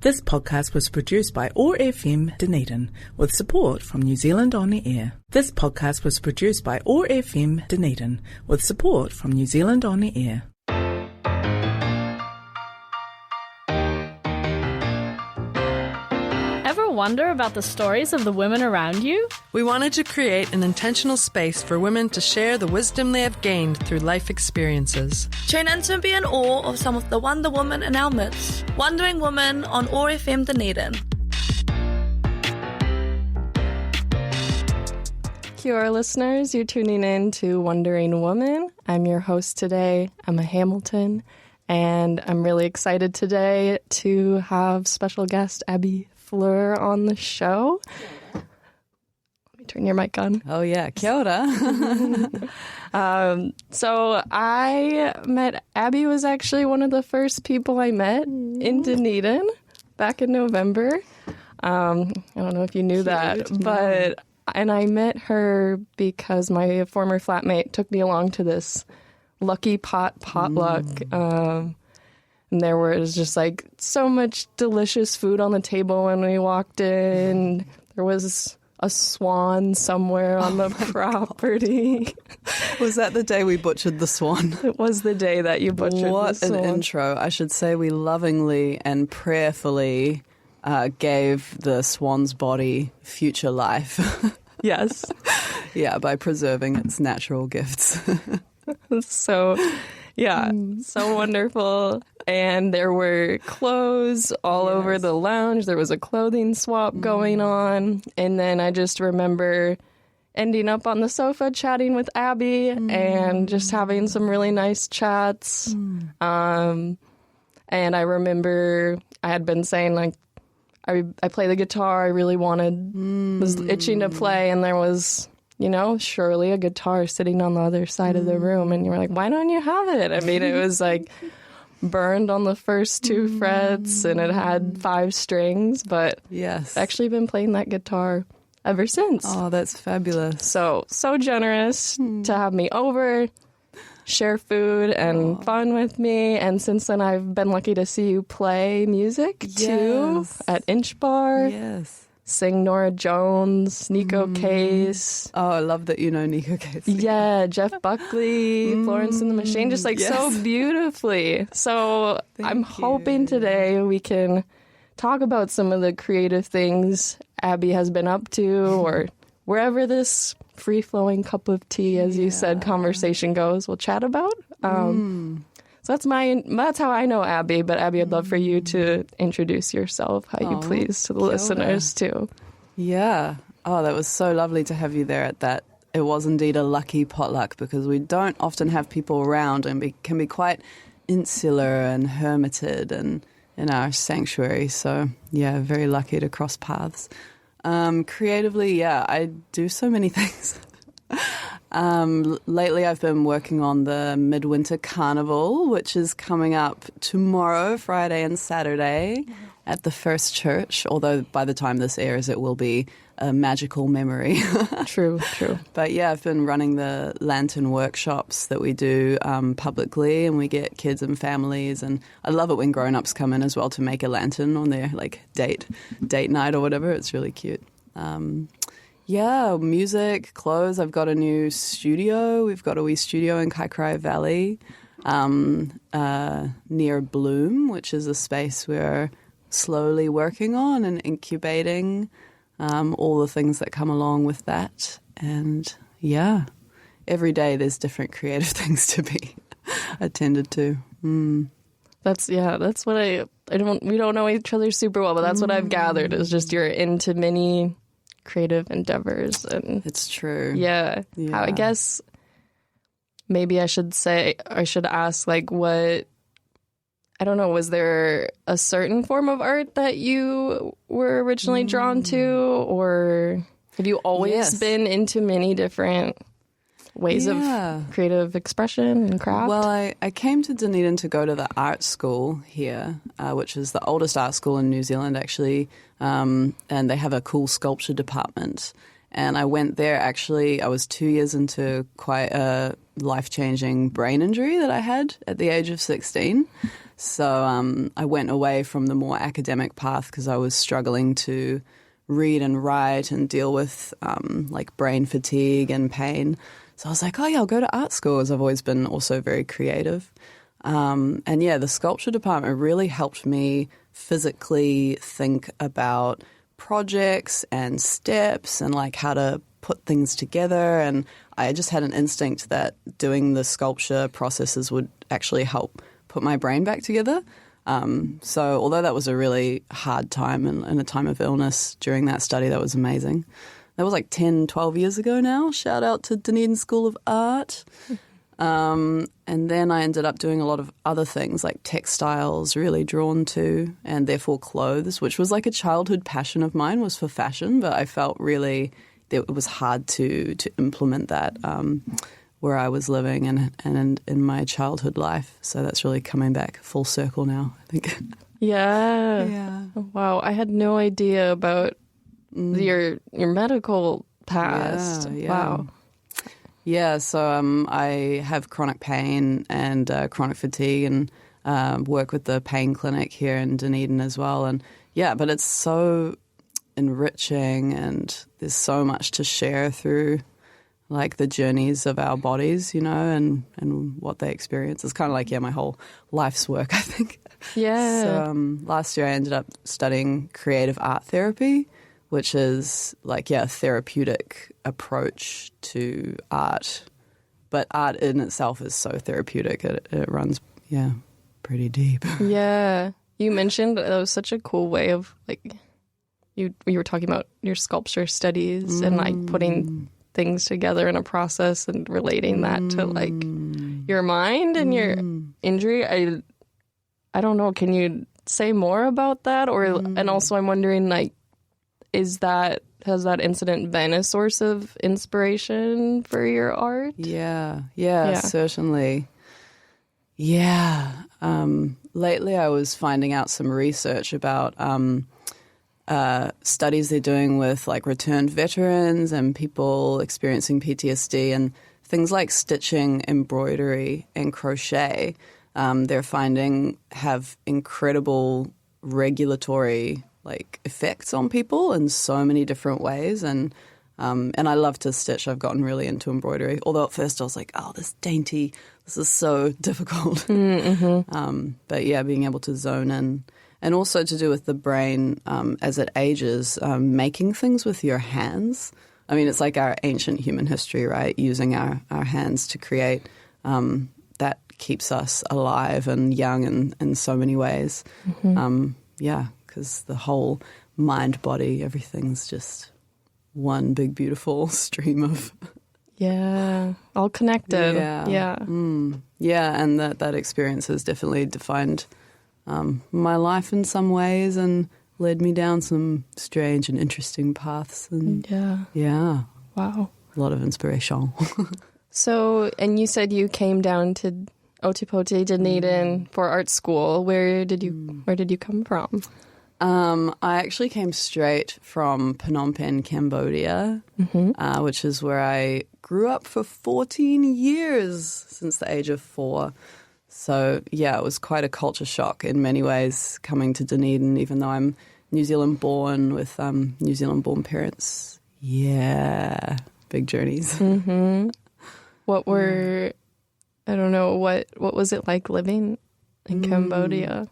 This podcast was produced by OAR FM Dunedin with support from New Zealand On the Air. This podcast was produced by OAR FM Dunedin with support from New Zealand On the Air. Ever wonder about the stories of the women around you? We wanted to create an intentional space for women to share the wisdom they have gained through life experiences. Tune in to be in awe of some of the Wonder Women in our midst. Wondering Women on OAR FM Dunedin. Kia ora, listeners. You're tuning in to Wondering Woman. I'm your host today, Emma Hamilton, and I'm really excited today to have special guest Abby Fleur on the show. Let me turn your mic on. Oh, yeah. Kia ora. So I met, Abby was actually one of the first people I met in Dunedin back in November. I don't know if you knew that, and I met her because my former flatmate took me along to this Lucky Pot potluck. And there was just like so much delicious food on the table when we walked in. There was a swan somewhere on the property. Was that the day we butchered the swan? It was the day that you butchered the swan. What an intro. I should say we lovingly and prayerfully gave the swan's body future life. Yes. Yeah, by preserving its natural gifts. So wonderful. And there were clothes all over the lounge. There was a clothing swap going on. And then I just remember ending up on the sofa chatting with Abby and just having some really nice chats. And I remember I had been saying, like, I play the guitar. I really was itching to play. And there was, surely a guitar sitting on the other side of the room. And you were like, why don't you have it? I mean, it was like burned on the first two frets and it had 5 strings, but yes, I've actually been playing that guitar ever since. Oh, that's fabulous. So generous to have me over, share food and fun with me. And since then, I've been lucky to see you play music too at Inch Bar. Yes. Sing Nora Jones, Nico Case. Oh, I love that you know Nico Case. Yeah, Jeff Buckley, Florence and the Machine, just so beautifully. So I'm hoping today we can talk about some of the creative things Abby has been up to or wherever this free-flowing cup of tea, as you said, conversation goes, we'll chat about. So that's how I know Abby, but Abby, I'd love for you to introduce yourself, how you please, to the listeners too. Yeah. Oh, that was so lovely to have you there at that. It was indeed a lucky potluck because we don't often have people around and can be quite insular and hermited and in our sanctuary. So, yeah, very lucky to cross paths. Creatively, I do so many things. Lately I've been working on the Midwinter Carnival, which is coming up tomorrow, Friday and Saturday at the First Church, although by the time this airs it will be a magical memory. True. But yeah, I've been running the lantern workshops that we do publicly, and we get kids and families, and I love it when grown-ups come in as well to make a lantern on their date night or whatever. It's really cute. Yeah, music, clothes. I've got a new studio. We've got a wee studio in Kaikarai Valley near Bloom, which is a space we're slowly working on and incubating all the things that come along with that. And yeah, every day there's different creative things to be attended to. That's what we don't know each other super well, but that's what I've gathered is just you're into many creative endeavors. And it's true. Yeah. I guess maybe I should ask, what, I don't know, was there a certain form of art that you were originally drawn to, or have you always been into many different ways of creative expression and craft? Well, I came to Dunedin to go to the art school here, which is the oldest art school in New Zealand, actually, and they have a cool sculpture department. And I went there, actually, I was 2 years into quite a life-changing brain injury that I had at the age of 16. So I went away from the more academic path because I was struggling to read and write and deal with like brain fatigue and pain. So I was like, oh yeah, I'll go to art school, as I've always been also very creative. And yeah, the sculpture department really helped me physically think about projects and steps and like how to put things together. And I just had an instinct that doing the sculpture processes would actually help put my brain back together. So although that was a really hard time and a time of illness during that study, that was amazing. That was like 10, 12 years ago now. Shout out to Dunedin School of Art. And then I ended up doing a lot of other things like textiles, really drawn to, and therefore clothes, which was like a childhood passion of mine, was for fashion. But I felt really that it was hard to implement that where I was living and in my childhood life. So that's really coming back full circle now, I think. Yeah. Yeah. Wow. I had no idea about your medical past. Yeah. Wow. Yeah, so I have chronic pain and chronic fatigue and work with the pain clinic here in Dunedin as well. And yeah, but it's so enriching and there's so much to share through like the journeys of our bodies, you know, and what they experience. It's kind of like, yeah, my whole life's work, I think. Yeah. So last year I ended up studying creative art therapy, which is like, yeah, a therapeutic approach to art. But art in itself is so therapeutic. It runs, yeah, pretty deep. Yeah. You mentioned that was such a cool way of, like, you were talking about your sculpture studies and, like, putting things together in a process and relating that to, like, your mind and your injury. I don't know. Can you say more about that? Or and also I'm wondering, like, has that incident been a source of inspiration for your art? Yeah, certainly. Yeah. Lately I was finding out some research about studies they're doing with like returned veterans and people experiencing PTSD and things like stitching, embroidery and crochet. They're finding have incredible regulatory like effects on people in so many different ways. And I love to stitch. I've gotten really into embroidery. Although at first I was like, oh, this is so difficult. But yeah, being able to zone in. And also to do with the brain as it ages, making things with your hands. I mean, it's like our ancient human history, right? Using our hands to create. That keeps us alive and young in so many ways. Yeah. Because the whole mind, body, everything's just one big, beautiful stream of... Yeah, all connected. Yeah. Yeah, and that experience has definitely defined my life in some ways and led me down some strange and interesting paths. And yeah. Wow. A lot of inspiration. So, and you said you came down to Ōtepoti, Dunedin for art school. Where did you come from? I actually came straight from Phnom Penh, Cambodia, which is where I grew up for 14 years since the age of 4. So, yeah, it was quite a culture shock in many ways coming to Dunedin, even though I'm New Zealand born with New Zealand born parents. Yeah, big journeys. What were, I don't know, what was it like living in Cambodia?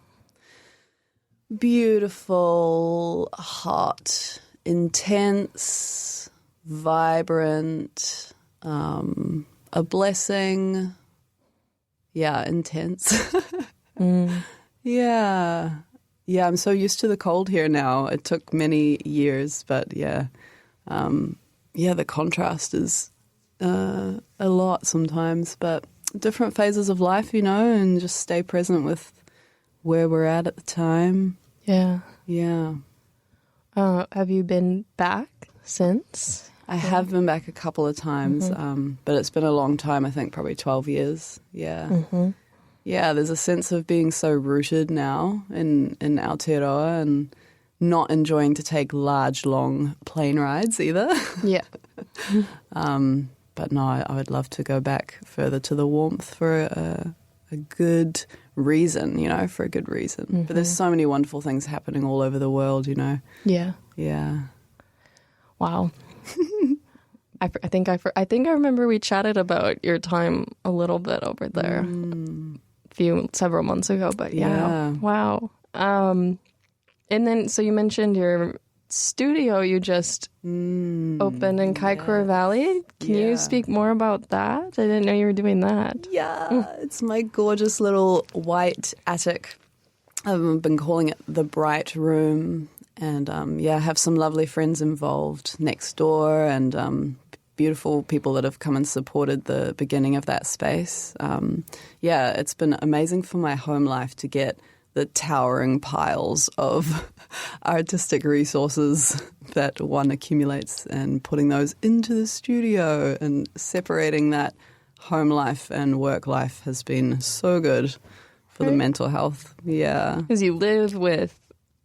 Beautiful, hot, intense, vibrant, a blessing. Yeah, intense. Yeah. Yeah, I'm so used to the cold here now. It took many years, but yeah. The contrast is a lot sometimes, but different phases of life, you know, and just stay present with where we're at the time. Yeah. Yeah. Have you been back since? I have been back a couple of times, but it's been a long time, I think probably 12 years. Yeah. Yeah, there's a sense of being so rooted now in Aotearoa and not enjoying to take large, long plane rides either. Yeah. But no, I would love to go back further to the warmth for a good reason, for a good reason. Mm-hmm. But there's so many wonderful things happening all over the world, Yeah. Yeah. Wow. I think I remember we chatted about your time a little bit over there several months ago, but yeah. Wow. And then, so you mentioned your studio you just opened in Kaikoura Valley. Can you speak more about that? I didn't know you were doing that. Yeah, it's my gorgeous little white attic. I've been calling it the Bright Room. And, have some lovely friends involved next door and beautiful people that have come and supported the beginning of that space. It's been amazing for my home life to get the towering piles of artistic resources that one accumulates and putting those into the studio and separating that home life and work life has been so good for the mental health. Yeah. Because you live with,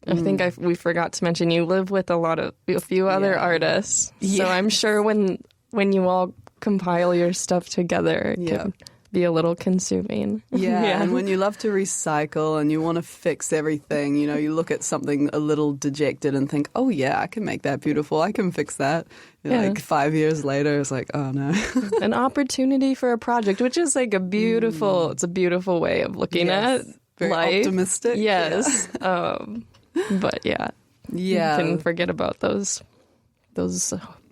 I think we forgot to mention, you live with a few other artists. Yes. So I'm sure when you all compile your stuff together, it can be a little consuming. Yeah, and when you love to recycle and you want to fix everything, you look at something a little dejected and think, oh yeah, I can make that beautiful. I can fix that. Like 5 years later, it's like, oh no. An opportunity for a project, which is like it's a beautiful way of looking at very life. Optimistic. Yes. But you can forget about those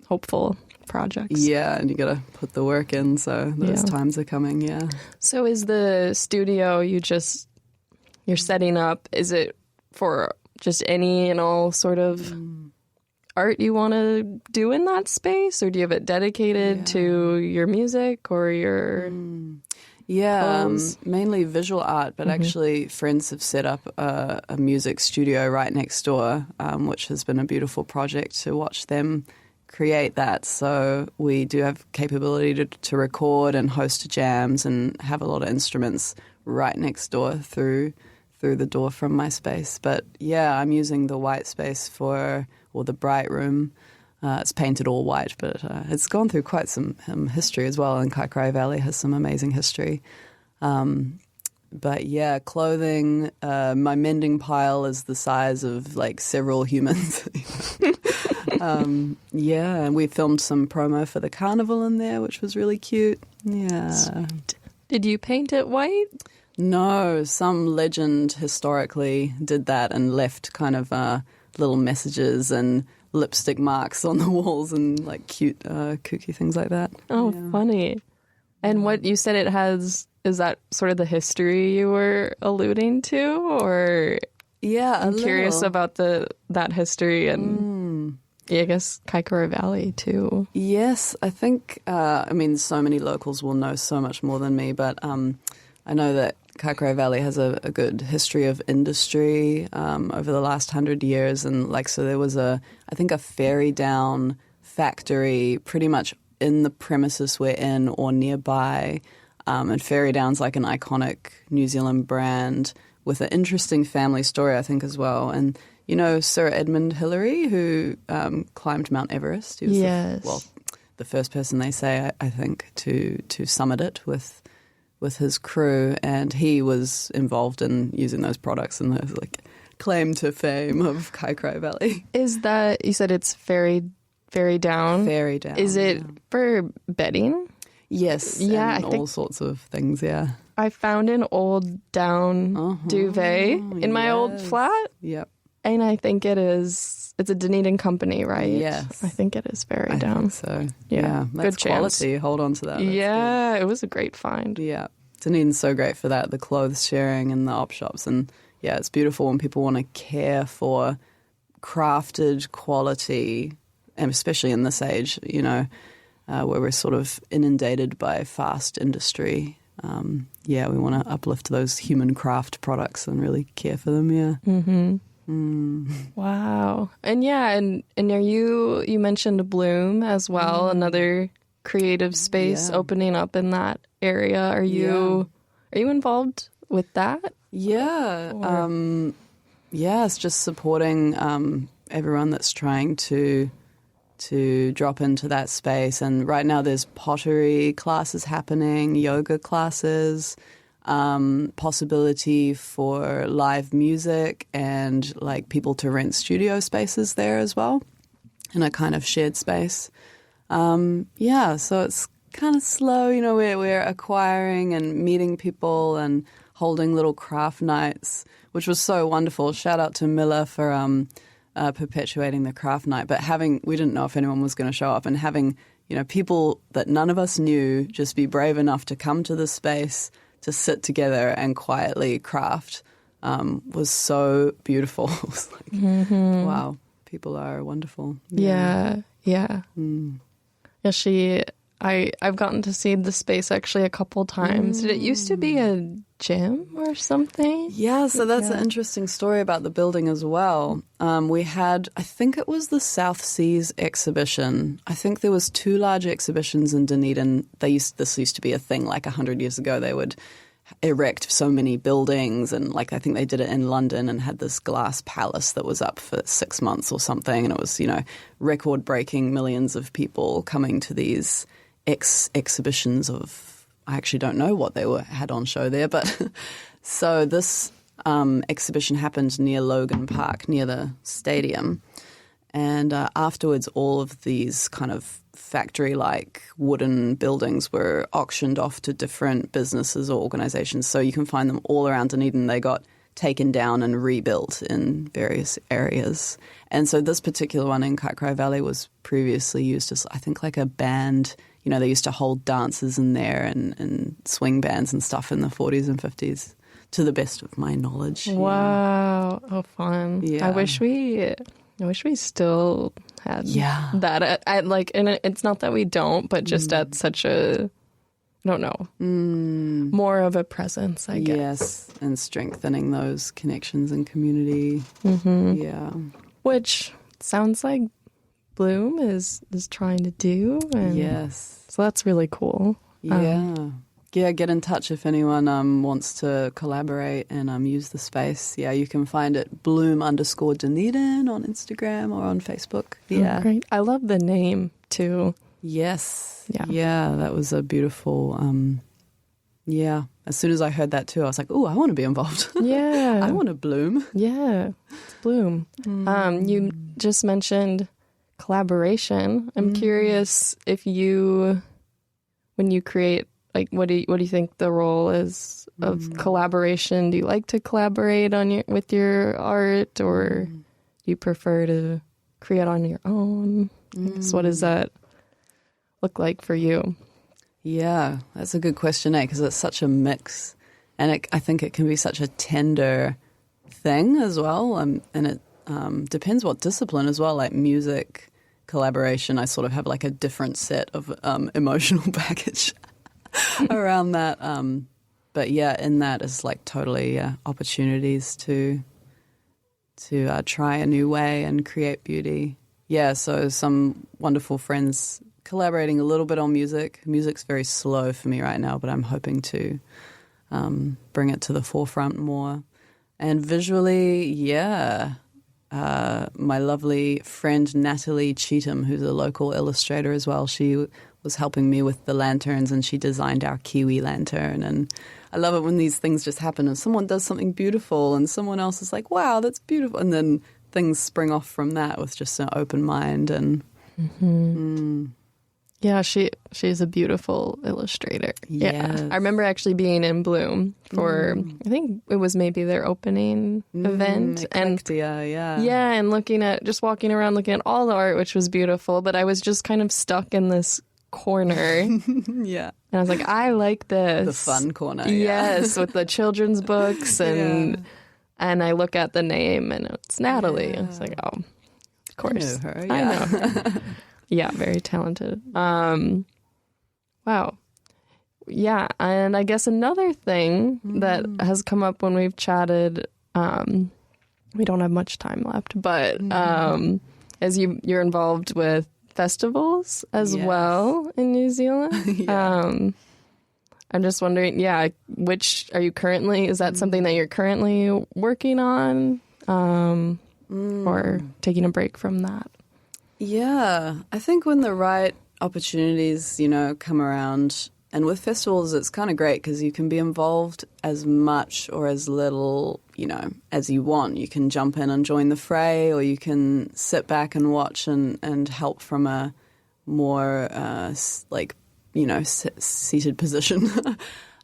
hopeful projects. Yeah, and you got to put the work in, so those times are coming, yeah. So is the studio you're setting up, is it for just any and all sort of art you want to do in that space, or do you have it dedicated to your music or your clothes? Mainly visual art, but actually friends have set up a music studio right next door, which has been a beautiful project to watch them create that. So we do have capability to record and host jams and have a lot of instruments right next door through the door from my space. But I'm using the white space or the Bright Room. It's painted all white, but it's gone through quite some history as well, and Kaikoura Valley has some amazing history. But clothing, my mending pile is the size of like several humans. And we filmed some promo for the carnival in there, which was really cute. Yeah. Sweet. Did you paint it white? No, some legend historically did that and left kind of little messages and lipstick marks on the walls and like cute, kooky things like that. Oh, funny. And what you said it has, is that sort of the history you were alluding to? Or I'm curious about that history and I guess Kaikoura Valley too. Yes, I think, so many locals will know so much more than me, but I know that Kaikoura Valley has a good history of industry over the last 100 years. And so there was I think a ferry down factory pretty much in the premises we're in or nearby. And Ferry Down's like an iconic New Zealand brand with an interesting family story, I think, as well. And, Sir Edmund Hillary, who climbed Mount Everest. He was the first person, they say, I think, to summit it with his crew. And he was involved in using those products and those, claim to fame of Kaikoura Valley. Is that, you said it's Ferry Down? Ferry Down. Is it for bedding? Yes. Yeah. And all sorts of things, yeah. I found an old down duvet in my old flat. Yep. And I think it's a Dunedin company, right? Yes. I think it is Ferry Down. I think so. Yeah. That's good quality. Chance. Hold on to that. That's good. It was a great find. Yeah. Dunedin's so great for that, the clothes sharing and the op shops. And it's beautiful when people want to care for crafted quality, and especially in this age, where we're sort of inundated by fast industry. We want to uplift those human craft products and really care for them, Mm-hmm. Wow. And are you mentioned Bloom as well, another creative space opening up in that area. Are you involved with that? Yeah. It's just supporting everyone that's trying to drop into that space. And right now there's pottery classes happening, yoga classes. possibility for live music and like people to rent studio spaces there as well in a kind of shared space. So it's kind of slow, we're acquiring and meeting people and holding little craft nights, which was so wonderful. Shout out to Miller for perpetuating the craft night. But we didn't know if anyone was going to show up, and having, people that none of us knew just be brave enough to come to the space to sit together and quietly craft was so beautiful. It was like, wow, people are wonderful. Yeah. I've gotten to see the space actually a couple times. Did it used to be a gym or something? Yeah, so that's an interesting story about the building as well. We had, I think it was the South Seas exhibition. I think there was 2 large exhibitions in Dunedin. This used to be a thing like 100 years ago. They would erect so many buildings, and like I think they did it in London and had this glass palace that was up for 6 months or something, and it was, record-breaking, millions of people coming to these exhibitions of, I actually don't know what they had on show there, but so this exhibition happened near Logan Park, near the stadium, and afterwards all of these kind of factory-like wooden buildings were auctioned off to different businesses or organizations, so you can find them all around Dunedin. They got taken down and rebuilt in various areas. And so this particular one in Kaikrai Valley was previously used as, I think, like a band. They used to hold dances in there and swing bands and stuff in the 40s and 50s, to the best of my knowledge. Wow. Oh, fun. Yeah. I wish we still had that. And it's not that we don't, but just at such a, I don't know, more of a presence, I guess. Yes, and strengthening those connections and community. Yeah. Which sounds like Bloom is trying to do. And yes. So that's really cool. Yeah. Get in touch if anyone wants to collaborate and use the space. Yeah, you can find it Bloom_Dunedin on Instagram or on Facebook. Yeah. Oh, great. I love the name too. Yes. Yeah. Yeah, that was a beautiful, as soon as I heard that too, I was like, oh, I want to be involved. Yeah. I want to bloom. Yeah, it's Bloom. You just mentioned collaboration. I'm curious if when you create, like, what do you think the role is of collaboration? Do you like to collaborate with your art, or do you prefer to create on your own? So what does that look like for you? Yeah, that's a good question, because it's such a mix, and I think it can be such a tender thing as well, and it depends what discipline as well. Like music collaboration, I sort of have like a different set of emotional baggage around that. But yeah, in that is like totally opportunities to try a new way and create beauty. Yeah, so some wonderful friends collaborating a little bit on music. Music's very slow for me right now, but I'm hoping to bring it to the forefront more. And visually, my lovely friend Natalie Cheetham, who's a local illustrator as well, she was helping me with the lanterns, and she designed our Kiwi lantern. And I love it when these things just happen and someone does something beautiful and someone else is like, wow, that's beautiful. And then things spring off from that with just an open mind. And yeah, she's a beautiful illustrator. Yes. Yeah, I remember actually being in Bloom for I think it was maybe their opening event, and and walking around looking at all the art, which was beautiful. But I was just kind of stuck in this corner. Yeah, and I was like, I like this, the fun corner. Yes, with the children's books and I look at the name and it's Natalie. And it's like, oh, of course, I know her. I know her. Yeah, very talented. Wow. Yeah, and I guess another thing that has come up when we've chatted, we don't have much time left, but as you're involved with festivals as well in New Zealand. I'm just wondering, which are you currently, is that something that you're currently working on or taking a break from that? Yeah, I think when the right opportunities, come around, And with festivals, it's kind of great because you can be involved as much or as little, as you want. You can jump in and join the fray, or you can sit back and watch and help from a more, seated position.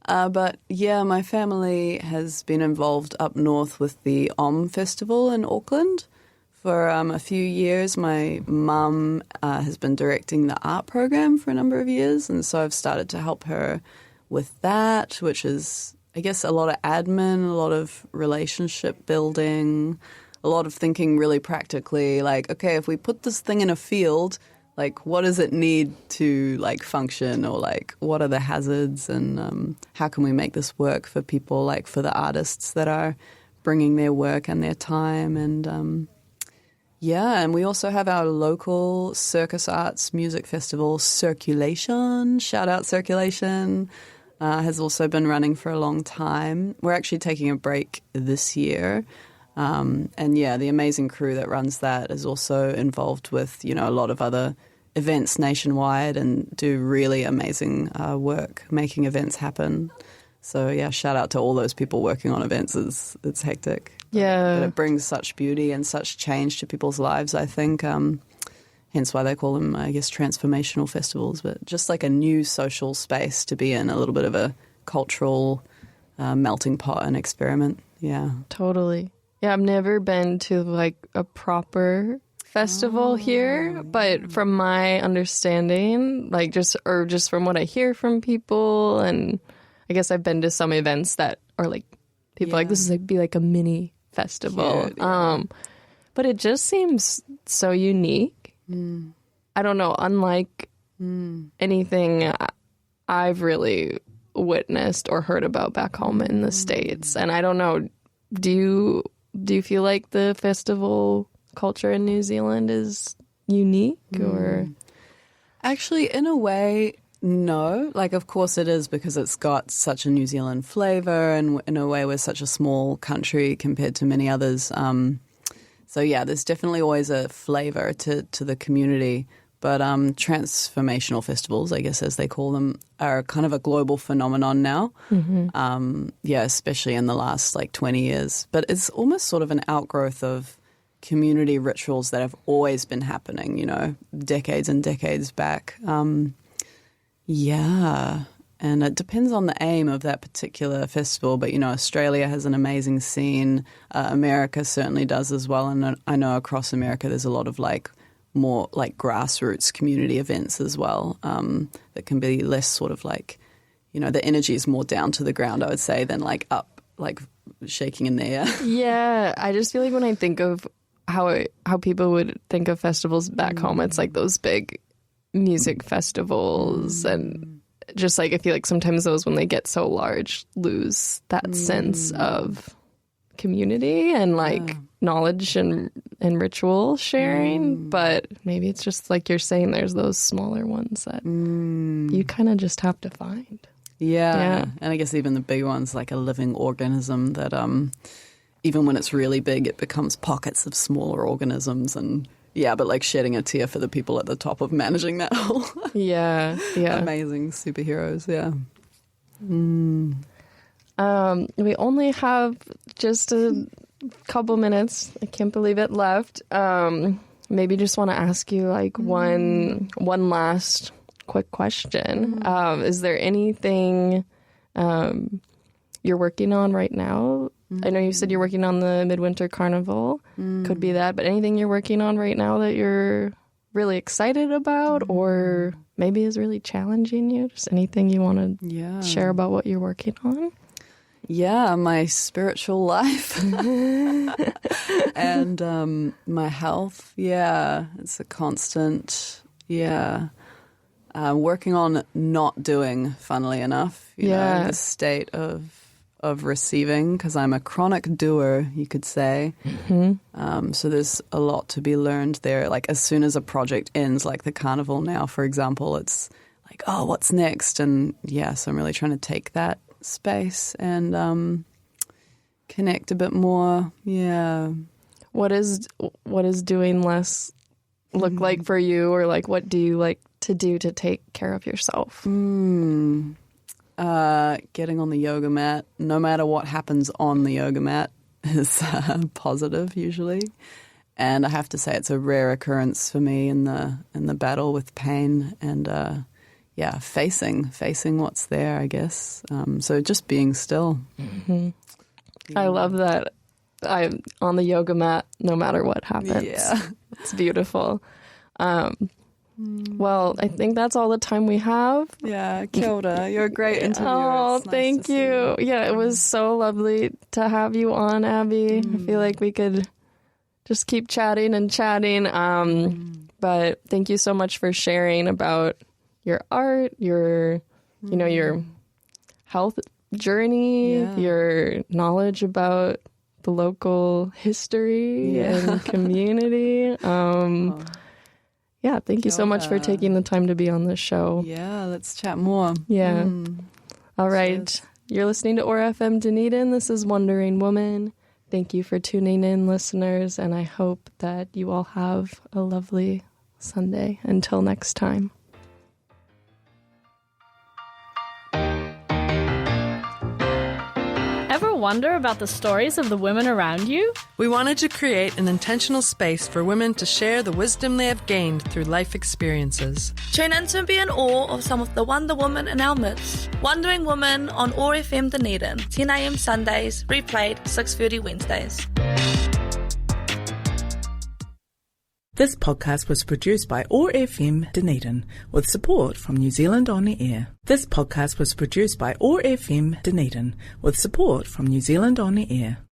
But yeah, my family has been involved up north with the Festival in Auckland for a few years. My mum has been directing the art program for a number of years, and so I've started to help her with that, which is, I guess, a lot of admin, a lot of relationship building, a lot of thinking really practically, like, okay, if we put this thing in a field, like, what does it need to, like, function, or, like, what are the hazards, and how can we make this work for people, like, for the artists that are bringing their work and their time, and and we also have our local circus arts music festival, Circulation. Shout out Circulation. Has also been running for a long time. We're actually taking a break this year. The amazing crew that runs that is also involved with, a lot of other events nationwide and do really amazing work making events happen. So, yeah, shout out to all those people working on events. It's hectic. Yeah. But it brings such beauty and such change to people's lives, I think. Hence why they call them, I guess, transformational festivals. But just like a new social space to be in, a little bit of a cultural melting pot and experiment. Yeah. Totally. Yeah, I've never been to like a proper festival here, but from my understanding, like just from what I hear from people, and I guess I've been to some events that are like people like this is like be like a mini festival. Cute, yeah. But it just seems so unique. I don't know, unlike anything I've really witnessed or heard about back home in the States. And I don't know, do you feel like the festival culture in New Zealand is unique, or? Actually, in a way, no. Like, of course it is, because it's got such a New Zealand flavor, and in a way we're such a small country compared to many others. So yeah, there's definitely always a flavor to the community. But transformational festivals, I guess as they call them, are kind of a global phenomenon now. Especially in the last 20 years. But it's almost sort of an outgrowth of community rituals that have always been happening, decades and decades back. And it depends on the aim of that particular festival. But, Australia has an amazing scene. America certainly does as well. And I know across America there's a lot of more grassroots community events as well that can be less sort of the energy is more down to the ground, I would say, than up, shaking in the air. Yeah, I just feel like when I think of how people would think of festivals back home, it's like those big music festivals, and just I feel like sometimes those, when they get so large, lose that sense of community and knowledge and ritual sharing. But maybe it's just like you're saying, there's those smaller ones that you kind of just have to find. Yeah. And I guess even the big ones, like a living organism that even when it's really big, it becomes pockets of smaller organisms. And but shedding a tear for the people at the top of managing that whole amazing superheroes. We only have just a couple minutes, I can't believe it, left. Maybe just want to ask you one last quick question. Is there anything you're working on right now? I know you said you're working on the Midwinter Carnival. Could be that, but anything you're working on right now that you're really excited about, or maybe is really challenging you? Just anything you want to share about what you're working on? Yeah, my spiritual life and my health. Yeah, it's a constant. Working on not doing, funnily enough. You know, the state of receiving, because I'm a chronic doer, you could say. So there's a lot to be learned there. As soon as a project ends, like the carnival now, for example, it's oh, what's next? And so I'm really trying to take that space and connect a bit more. What is doing less look like for you, or what do you like to do to take care of yourself? Getting on the yoga mat, no matter what happens on the yoga mat, is positive usually. And I have to say it's a rare occurrence for me in the battle with pain and facing what's there, I guess. So just being still. Mm-hmm. I love that. I'm on the yoga mat no matter what happens. Yeah. It's beautiful. Well, I think that's all the time we have. Yeah, kia ora. You're a great interviewer. Oh, It's nice thank to see you. Yeah, it was so lovely to have you on, Abby. I feel like we could just keep chatting and chatting. But thank you so much for sharing about your art, your health journey, your knowledge about the local history and community. Yeah, thank you so much for taking the time to be on this show. Yeah, let's chat more. Yeah. All right. Cheers. You're listening to OAR FM Dunedin. This is Wandering Woman. Thank you for tuning in, listeners, and I hope that you all have a lovely Sunday. Until next time. Ever wonder about the stories of the women around you? We wanted to create an intentional space for women to share the wisdom they have gained through life experiences. Tune in to be in awe of some of the Wonder Women in our midst. Wandering Women on OAR FM Dunedin, 10 a.m. Sundays, replayed 6:30 Wednesdays. This podcast was produced by OAR FM Dunedin with support from New Zealand On Air. This podcast was produced by OAR FM Dunedin with support from New Zealand On Air.